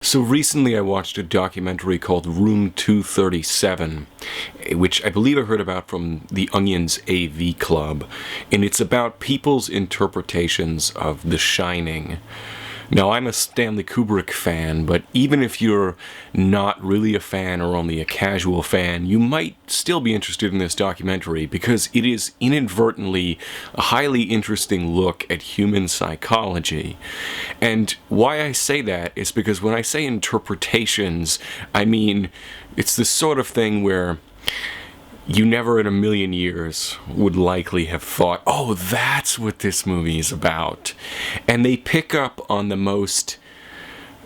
So recently I watched a documentary called Room 237, which I believe I heard about from The Onion's AV Club, and it's about people's interpretations of The Shining. Now, I'm a Stanley Kubrick fan, but even if you're not really a fan or only a casual fan, you might still be interested in this documentary because it is inadvertently a highly interesting look at human psychology. And why I say that is because when I say interpretations, I mean it's the sort of thing where you never in a million years would likely have thought, oh, that's what this movie is about. And they pick up on the most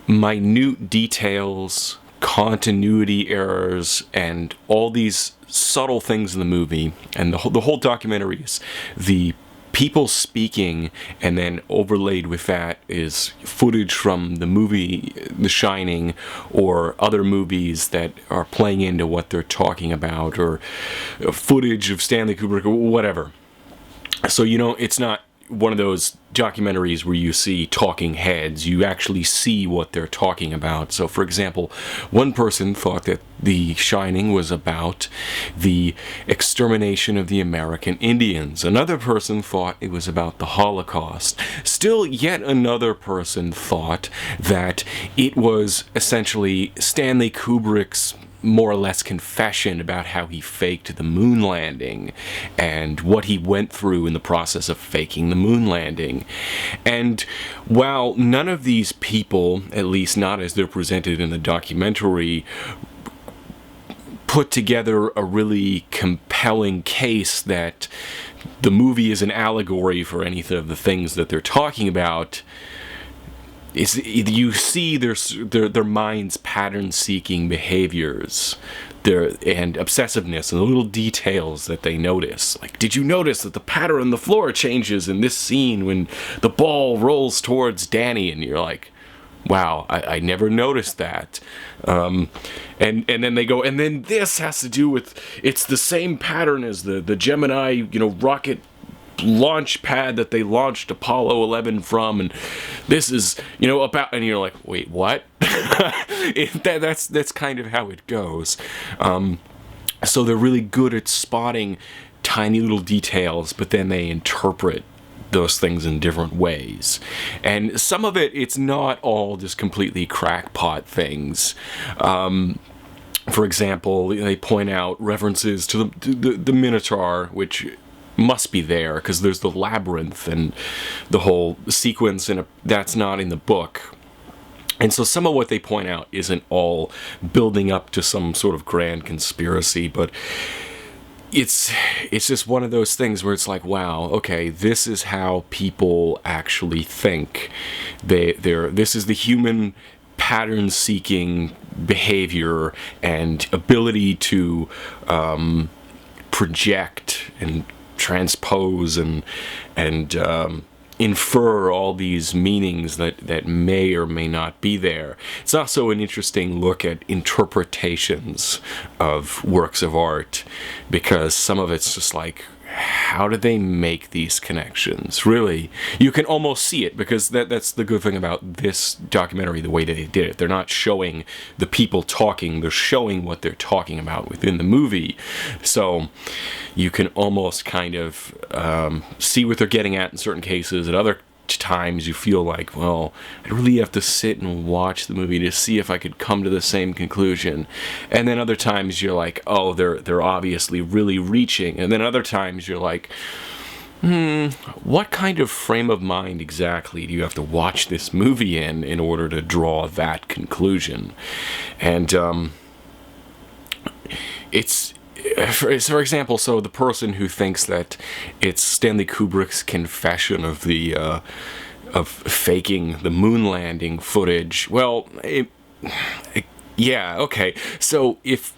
minute details, continuity errors, and all these subtle things in the movie. And the whole documentary is the people speaking, and then overlaid with that is footage from the movie The Shining or other movies that are playing into what they're talking about, or footage of Stanley Kubrick or whatever. So, it's not one of those documentaries where you see talking heads. You actually see what they're talking about. So, for example, one person thought that The Shining was about the extermination of the American Indians. Another person thought it was about the Holocaust. Still, yet another person thought that it was essentially Stanley Kubrick's more or less confession about how he faked the moon landing and what he went through in the process of faking the moon landing. And while none of these people, at least not as they're presented in the documentary, put together a really compelling case that the movie is an allegory for any of the things that they're talking about, you see their mind's pattern-seeking behaviors, and obsessiveness, and the little details that they notice. Like, did you notice that the pattern on the floor changes in this scene when the ball rolls towards Danny? And you're like, wow, I never noticed that. And then they go, and then this has to do with, it's the same pattern as the Gemini, rocket launch pad that they launched Apollo 11 from, and this is about, and you're like, wait, what? That's kind of how it goes. So they're really good at spotting tiny little details, but then they interpret those things in different ways. And some of it's not all just completely crackpot things. For example, they point out references to the Minotaur, which must be there because there's the labyrinth and the whole sequence, and that's not in the book. And so some of what they point out isn't all building up to some sort of grand conspiracy, but it's just one of those things where it's like, wow, okay, this is how people actually think. This is the human pattern-seeking behavior and ability to project and transpose and infer all these meanings that may or may not be there. It's also an interesting look at interpretations of works of art, because some of it's just like, how do they make these connections? Really, you can almost see it, because that's the good thing about this documentary, the way that they did it. They're not showing the people talking, they're showing what they're talking about within the movie. So you can almost kind of see what they're getting at in certain cases. At other times you feel like, well, I really have to sit and watch the movie to see if I could come to the same conclusion. And then other times you're like, oh, they're obviously really reaching. And then other times you're like, what kind of frame of mind exactly do you have to watch this movie in order to draw that conclusion? And it's, for example, so the person who thinks that it's Stanley Kubrick's confession of the of faking the moon landing footage, well, yeah, okay. So if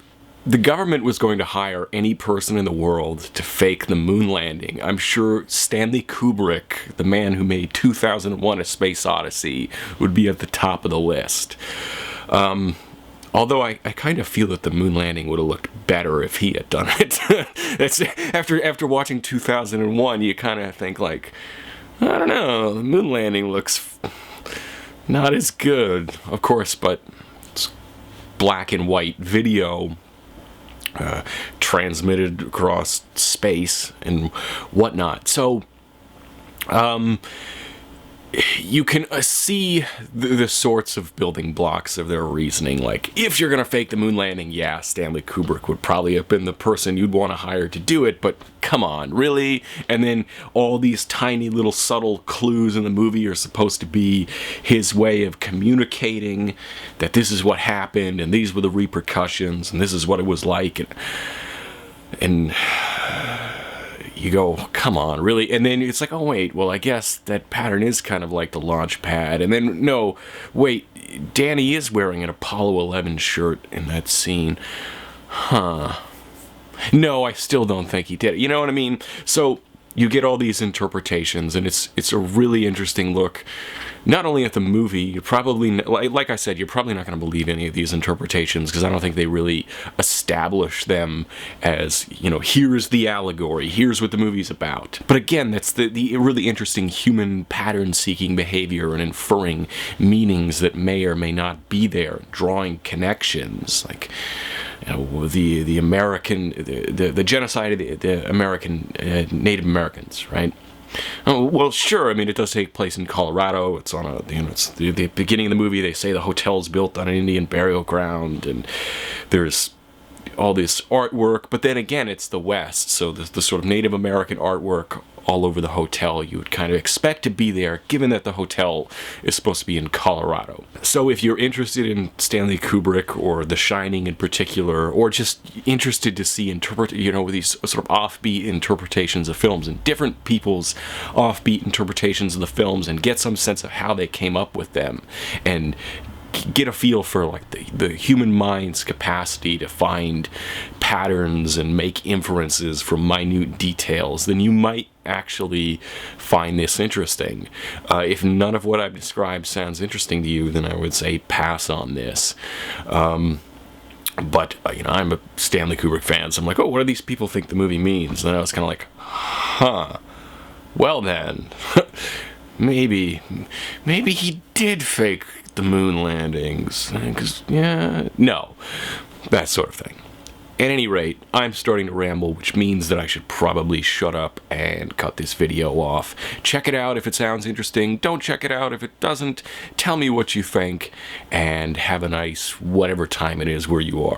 the government was going to hire any person in the world to fake the moon landing, I'm sure Stanley Kubrick, the man who made 2001: A Space Odyssey, would be at the top of the list. Although I kind of feel that the moon landing would have looked better if he had done it. That's, after watching 2001, you kind of think like, I don't know, the moon landing looks not as good, of course, but it's black and white video transmitted across space and whatnot. So, you can see the sorts of building blocks of their reasoning. Like, if you're going to fake the moon landing, yeah, Stanley Kubrick would probably have been the person you'd want to hire to do it, but come on, really? And then all these tiny little subtle clues in the movie are supposed to be his way of communicating that this is what happened, and these were the repercussions, and this is what it was like, and you go, come on, really? And then it's like, oh, wait, well, I guess that pattern is kind of like the launch pad. And then, no, wait, Danny is wearing an Apollo 11 shirt in that scene. Huh. No, I still don't think he did it. You know what I mean? So you get all these interpretations, and it's a really interesting look, not only at the movie, you're probably, like I said, you're probably not going to believe any of these interpretations, because I don't think they really establish them as, you know, here's the allegory, here's what the movie's about. But again, that's the really interesting human pattern-seeking behavior and inferring meanings that may or may not be there, drawing connections, like, you know, the American, the genocide of the American Native Americans, right? Oh, well, sure. I mean, it does take place in Colorado. It's on a, you know, it's the beginning of the movie. They say the hotel's built on an Indian burial ground, and there's all this artwork. But then again, it's the West, so the sort of Native American artwork all over the hotel you would kind of expect to be there, given that the hotel is supposed to be in Colorado. So if you're interested in Stanley Kubrick or The Shining in particular, or just interested to see you know, these sort of offbeat interpretations of films and different people's offbeat interpretations of the films, and get some sense of how they came up with them, and get a feel for like the human mind's capacity to find patterns and make inferences from minute details, then you might actually find this interesting. If none of what I've described sounds interesting to you, then I would say pass on this. But you know, I'm a Stanley Kubrick fan, so I'm like, oh, what do these people think the movie means? And then I was kind of like, huh, well then, maybe he did fake the moon landings, because, yeah, no, that sort of thing. At any rate, I'm starting to ramble, which means that I should probably shut up and cut this video off. Check it out if it sounds interesting. Don't check it out if it doesn't. Tell me what you think, and have a nice whatever time it is where you are.